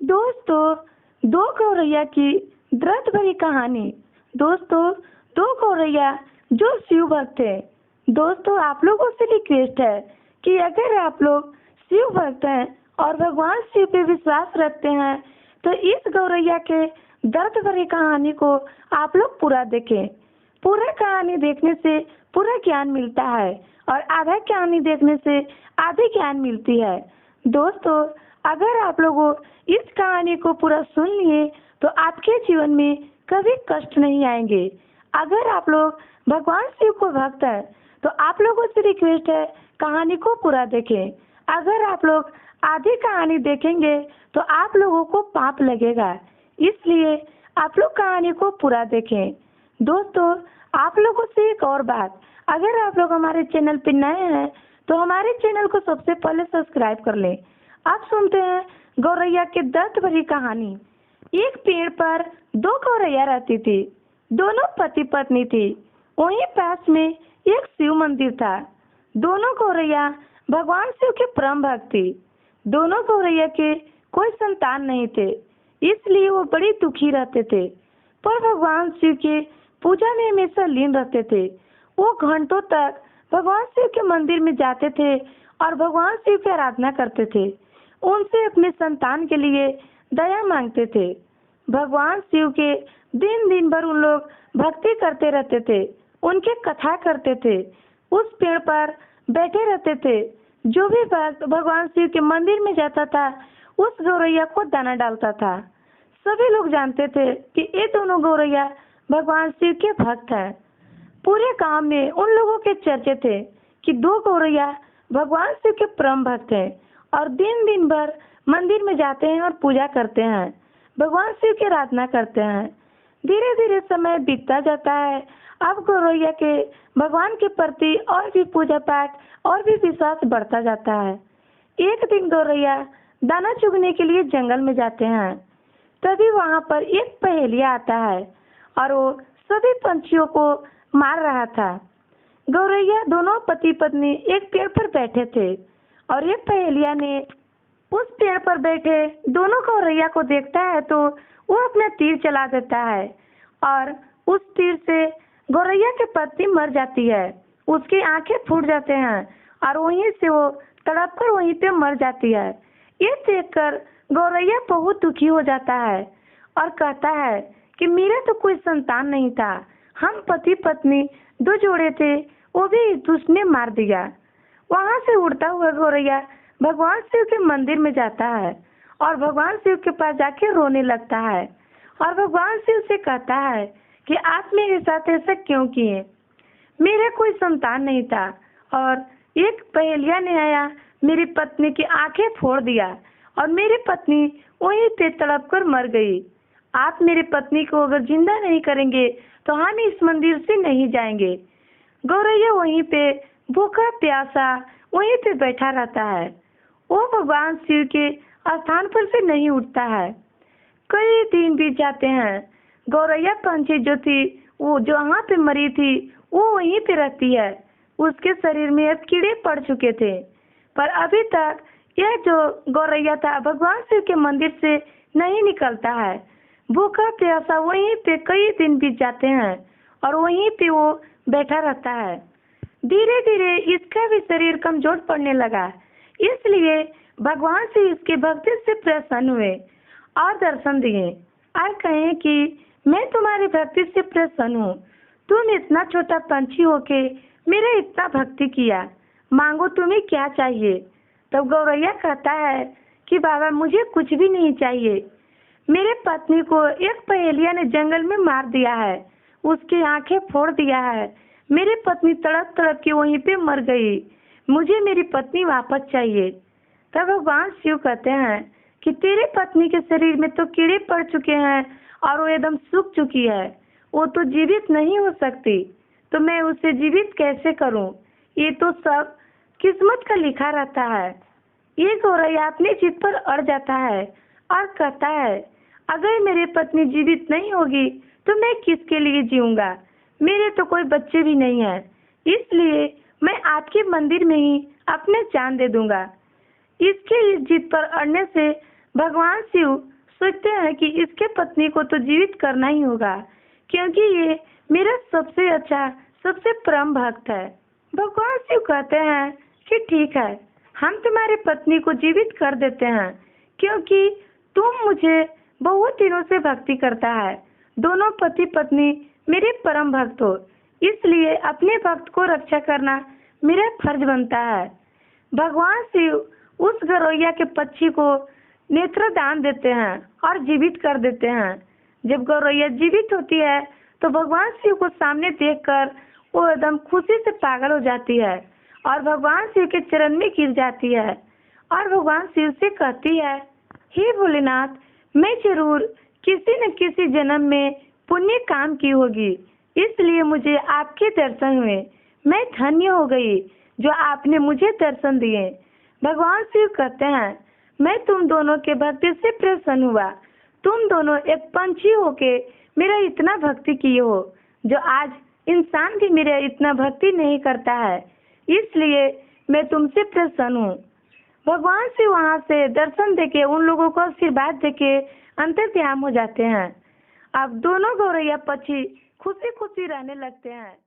दोस्तों, दो गौरैया की दर्द भरी कहानी। दोस्तों, दो गौरैया जो शिव भक्त थे। दोस्तों, आप लोगों से रिक्वेस्ट है कि अगर आप लोग शिव भक्त हैं और भगवान शिव पे विश्वास रखते हैं तो इस गौरैया के दर्द भरी कहानी को आप लोग पूरा देखें। पूरा कहानी देखने से पूरा ज्ञान मिलता है और आधा कहानी देखने से आधी ज्ञान मिलती है। दोस्तों, अगर आप लोगों इस कहानी को पूरा सुन लिए तो आपके जीवन में कभी कष्ट नहीं आएंगे। अगर आप लोग भगवान शिव को भक्त हैं तो आप लोगों से रिक्वेस्ट है कहानी को पूरा देखें। अगर आप लोग आधी कहानी देखेंगे तो आप लोगों को पाप लगेगा, इसलिए आप लोग कहानी को पूरा देखें। दोस्तों, आप लोगों से एक और बात, अगर आप लोग हमारे चैनल पे नए हैं तो हमारे चैनल को सबसे पहले सब्सक्राइब कर लें। आप सुनते हैं गौरैया की दर्द भरी कहानी। एक पेड़ पर दो गौरैया रहती थी। दोनों पति पत्नी थी। वहीं पास में एक शिव मंदिर था। दोनों गौरैया भगवान शिव के परम भक्त थी। दोनों गौरैया के कोई संतान नहीं थे, इसलिए वो बड़ी दुखी रहते थे। पर भगवान शिव के पूजा में हमेशा लीन रहते थे। वो घंटों तक भगवान शिव के मंदिर में जाते थे और भगवान शिव की आराधना करते थे। उनसे अपने संतान के लिए दया मांगते थे। भगवान शिव के दिन दिन भर उन लोग भक्ति करते रहते थे, उनके कथा करते थे, उस पेड़ पर बैठे रहते थे। जो भी भक्त भगवान शिव के मंदिर में जाता था उस गौरैया को दाना डालता था। सभी लोग जानते थे कि ये दोनों गौरैया भगवान शिव के भक्त हैं। पूरे गांव में उन लोगों के चर्चे थे कि दो गौरैया भगवान शिव के परम भक्त हैं और दिन दिन भर मंदिर में जाते हैं और पूजा करते हैं, भगवान शिव की आराधना करते हैं। धीरे धीरे समय बीतता जाता है। अब गौरैया के भगवान के प्रति और भी पूजा पाठ और भी विश्वास बढ़ता जाता है। एक दिन गौरैया दाना चुगने के लिए जंगल में जाते हैं। तभी वहां पर एक पहेलिया आता है और वो सभी पंछियों को मार रहा था। गौरैया दोनों पति पत्नी एक पेड़ पर बैठे थे और एक पहेलिया ने उस पेड़ पर बैठे दोनों गौरैया को देखता है तो वो अपना तीर चला देता है और उस तीर से गौरैया की पत्नी मर जाती है। उसकी आंखें फूट जाते हैं और वहीं से वो तड़प कर वहीं पे मर जाती है। ये देखकर गौरैया बहुत दुखी हो जाता है और कहता है कि मेरा तो कोई संतान नहीं था, हम पति पत्नी दो जोड़े थे, वो भी दुष्ट ने मार दिया। वहां से उड़ता हुआ गौरैया भगवान शिव के मंदिर में जाता है और भगवान शिव के पास जाके रोने लगता है और भगवान शिव से कहता है कि आप मेरे साथ ऐसा क्यों किए, मेरा कोई संतान नहीं था और एक पहेलिया ने आया मेरी पत्नी की आंखें फोड़ दिया और मेरी पत्नी वहीं पे तड़प कर मर गई। आप मेरी पत्नी को अगर जिंदा नहीं करेंगे तो हम इस मंदिर से नहीं जाएंगे। गौरैया वहीं पे भूखा प्यासा वहीं पे बैठा रहता है। वो भगवान शिव के स्थान पर से नहीं उठता है। कई दिन बीत जाते हैं। गौरैया पंछी जो थी वो जो वहाँ पे मरी थी वो वहीं पे रहती है। उसके शरीर में अब कीड़े पड़ चुके थे, पर अभी तक यह जो गौरैया था भगवान शिव के मंदिर से नहीं निकलता है। भूखा प्यासा वहीं पे कई दिन बीत जाते हैं और वहीं पे वो बैठा रहता है। धीरे धीरे इसका भी शरीर कमजोर पड़ने लगा, इसलिए भगवान से इसके भक्ति से प्रसन्न हुए और दर्शन दिए और कहे कि मैं तुम्हारी भक्ति से प्रसन्न हूँ। तुम इतना छोटा पंछी होके मेरे इतना भक्ति किया, मांगो तुम्हें क्या चाहिए। तब गौरैया कहता है कि बाबा मुझे कुछ भी नहीं चाहिए, मेरे पत्नी को एक पहेलिया ने जंगल में मार दिया है, उसकी आंखें फोड़ दिया है, मेरी पत्नी तड़प तड़प के वहीं पे मर गई, मुझे मेरी पत्नी वापस चाहिए। तब भगवान शिव कहते हैं कि तेरे पत्नी के शरीर में तो कीड़े पड़ चुके हैं और वो एकदम सूख चुकी है, वो तो जीवित नहीं हो सकती, तो मैं उसे जीवित कैसे करूं? ये तो सब किस्मत का लिखा रहता है। ये गौरैया अपनी जिद पर अड़ जाता है और कहता है अगर मेरी पत्नी जीवित नहीं होगी तो मैं किसके लिए जीऊंगा, मेरे तो कोई बच्चे भी नहीं है, इसलिए मैं आपके मंदिर में ही अपने जान दे दूंगा। इसके इस जिद पर अड़ने से भगवान शिव सोचते हैं कि इसके पत्नी को तो जीवित करना ही होगा, क्योंकि ये मेरा सबसे अच्छा, सबसे परम भक्त है। भगवान शिव कहते हैं कि ठीक है, हम तुम्हारी पत्नी को जीवित कर देते हैं, क्योंकि तुम मुझे बहुत दिनों से भक्ति करता है। दोनों पति पत्नी मेरे परम भक्त हो, इसलिए अपने भक्त को रक्षा करना मेरा फर्ज बनता है। भगवान शिव उस गौरैया के पक्षी को नेत्र दान देते हैं और जीवित कर देते हैं। जब गौरैया जीवित होती है तो भगवान शिव को सामने देखकर वो एकदम खुशी से पागल हो जाती है और भगवान शिव के चरण में गिर जाती है और भगवान शिव से कहती है, हे भोलेनाथ, मैं जरूर किसी न किसी जन्म में पुण्य काम की होगी, इसलिए मुझे आपके दर्शन हुए। मैं धन्य हो गई जो आपने मुझे दर्शन दिए। भगवान शिव कहते हैं, मैं तुम दोनों के भक्ति से प्रसन्न हुआ। तुम दोनों एक पंछी होके मेरा इतना भक्ति किए हो, जो आज इंसान भी मेरा इतना भक्ति नहीं करता है, इसलिए मैं तुमसे प्रसन्न हूँ। भगवान शिव वहाँ से दर्शन देके उन लोगों को आशीर्वाद देके अंतर्ध्यान हो जाते हैं। अब दोनों गौरैया पक्षी खुशी खुशी रहने लगते हैं।